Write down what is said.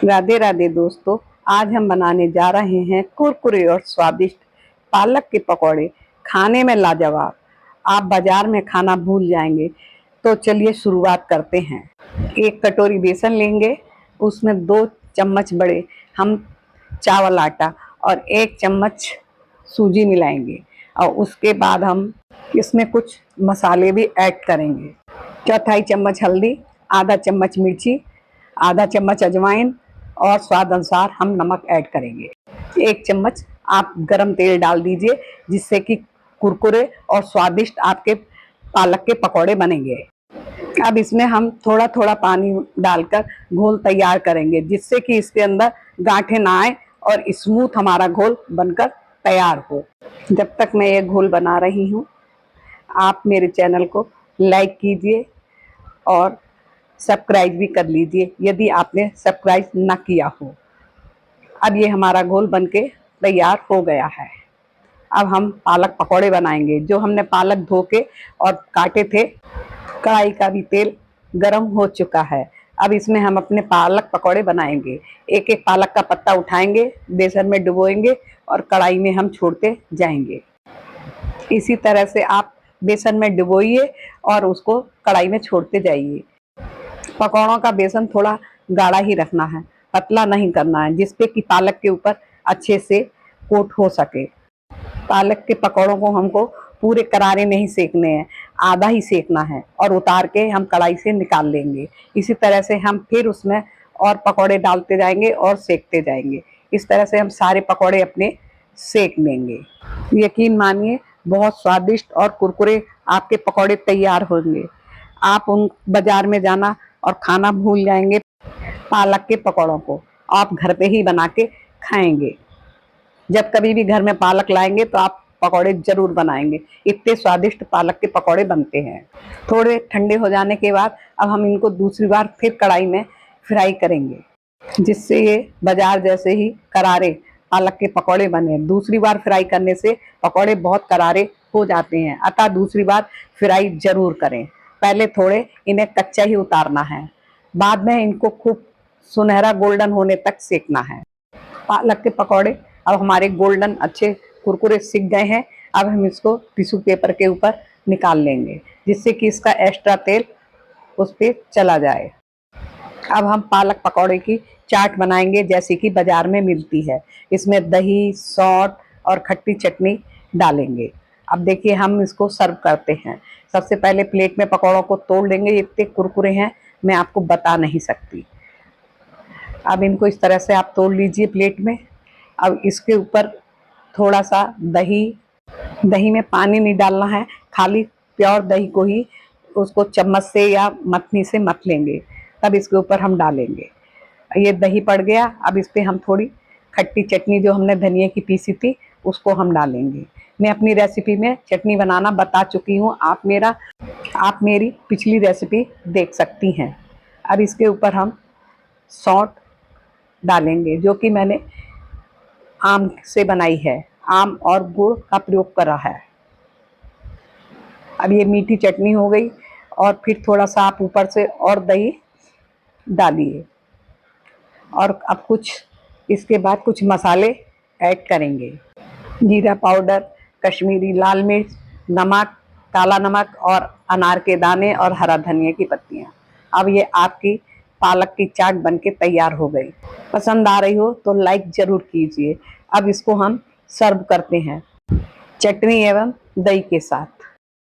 राधे राधे दोस्तों। आज हम बनाने जा रहे हैं कुरकुरे और स्वादिष्ट पालक के पकौड़े। खाने में लाजवाब, आप बाजार में खाना भूल जाएंगे। तो चलिए शुरुआत करते हैं। एक कटोरी बेसन लेंगे, उसमें 2 चम्मच बड़े हम चावल आटा और 1 चम्मच सूजी मिलाएंगे और उसके बाद हम इसमें कुछ मसाले भी ऐड करेंगे। चौथाई चम्मच हल्दी, आधा चम्मच मिर्ची, आधा चम्मच अजवाइन और स्वाद अनुसार हम नमक ऐड करेंगे। 1 चम्मच आप गरम तेल डाल दीजिए, जिससे कि कुरकुरे और स्वादिष्ट आपके पालक के पकौड़े बनेंगे। अब इसमें हम थोड़ा थोड़ा पानी डालकर घोल तैयार करेंगे, जिससे कि इसके अंदर गांठें ना आए और स्मूथ हमारा घोल बनकर तैयार हो। जब तक मैं ये घोल बना रही हूँ, आप मेरे चैनल को लाइक कीजिए और सब्सक्राइब भी कर लीजिए यदि आपने सब्सक्राइब ना किया हो। अब ये हमारा घोल बनके तैयार हो गया है। अब हम पालक पकौड़े बनाएंगे। जो हमने पालक धो के और काटे थे, कढ़ाई का भी तेल गरम हो चुका है। अब इसमें हम अपने पालक पकौड़े बनाएंगे। एक एक पालक का पत्ता उठाएंगे, बेसन में डुबोएंगे और कढ़ाई में हम छोड़ते जाएंगे। इसी तरह से आप बेसन में डुबोइए और उसको कढ़ाई में छोड़ते जाइए। पकौड़ों का बेसन थोड़ा गाढ़ा ही रखना है, पतला नहीं करना है, जिसपे कि पालक के ऊपर अच्छे से कोट हो सके। पालक के पकौड़ों को हमको पूरे करारे नहीं सेकने हैं, आधा ही सेकना है और उतार के हम कढ़ाई से निकाल लेंगे। इसी तरह से हम फिर उसमें और पकौड़े डालते जाएंगे और सेकते जाएंगे। इस तरह से हम सारे पकौड़े अपने सेक लेंगे। यकीन मानिए, बहुत स्वादिष्ट और कुरकुरे आपके पकौड़े तैयार होंगे। आप उन बाजार में जाना और खाना भूल जाएंगे। पालक के पकौड़ों को आप घर पे ही बना के खाएंगे। जब कभी भी घर में पालक लाएंगे तो आप पकौड़े जरूर बनाएंगे। इतने स्वादिष्ट पालक के पकौड़े बनते हैं। थोड़े ठंडे हो जाने के बाद अब हम इनको दूसरी बार फिर कढ़ाई में फ्राई करेंगे, जिससे ये बाजार जैसे ही करारे पालक के पकौड़े बने। दूसरी बार फ्राई करने से पकौड़े बहुत करारे हो जाते हैं, अतः दूसरी बार फ्राई जरूर करें। पहले थोड़े इन्हें कच्चा ही उतारना है, बाद में इनको खूब सुनहरा गोल्डन होने तक सेकना है। पालक के पकौड़े अब हमारे गोल्डन अच्छे कुरकुरे सिक गए हैं। अब हम इसको टिश्यू पेपर के ऊपर निकाल लेंगे, जिससे कि इसका एक्स्ट्रा तेल उस पर चला जाए। अब हम पालक पकौड़े की चाट बनाएंगे, जैसे कि बाजार में मिलती है। इसमें दही, सौंठ और खट्टी चटनी डालेंगे। अब देखिए हम इसको सर्व करते हैं। सबसे पहले प्लेट में पकौड़ों को तोड़ लेंगे। इतने कुरकुरे हैं, मैं आपको बता नहीं सकती। अब इनको इस तरह से आप तोड़ लीजिए प्लेट में। अब इसके ऊपर थोड़ा सा दही में पानी नहीं डालना है, खाली प्योर दही को ही उसको चम्मच से या मथनी से मथ लेंगे, तब इसके ऊपर हम डालेंगे। ये दही पड़ गया। अब इस पर हम थोड़ी खट्टी चटनी जो हमने धनिया की पीसी थी उसको हम डालेंगे। मैं अपनी रेसिपी में चटनी बनाना बता चुकी हूँ, आप मेरी पिछली रेसिपी देख सकती हैं। अब इसके ऊपर हम सौंठ डालेंगे, जो कि मैंने आम से बनाई है, आम और गुड़ का प्रयोग करा है। अब ये मीठी चटनी हो गई और फिर थोड़ा सा आप ऊपर से और दही डालिए और अब कुछ इसके बाद कुछ मसाले ऐड करेंगे। जीरा पाउडर, कश्मीरी लाल मिर्च, नमक, काला नमक और अनार के दाने और हरा धनिया की पत्तियाँ। अब ये आपकी पालक की चाट बनके तैयार हो गई। पसंद आ रही हो तो लाइक जरूर कीजिए। अब इसको हम सर्व करते हैं चटनी एवं दही के साथ।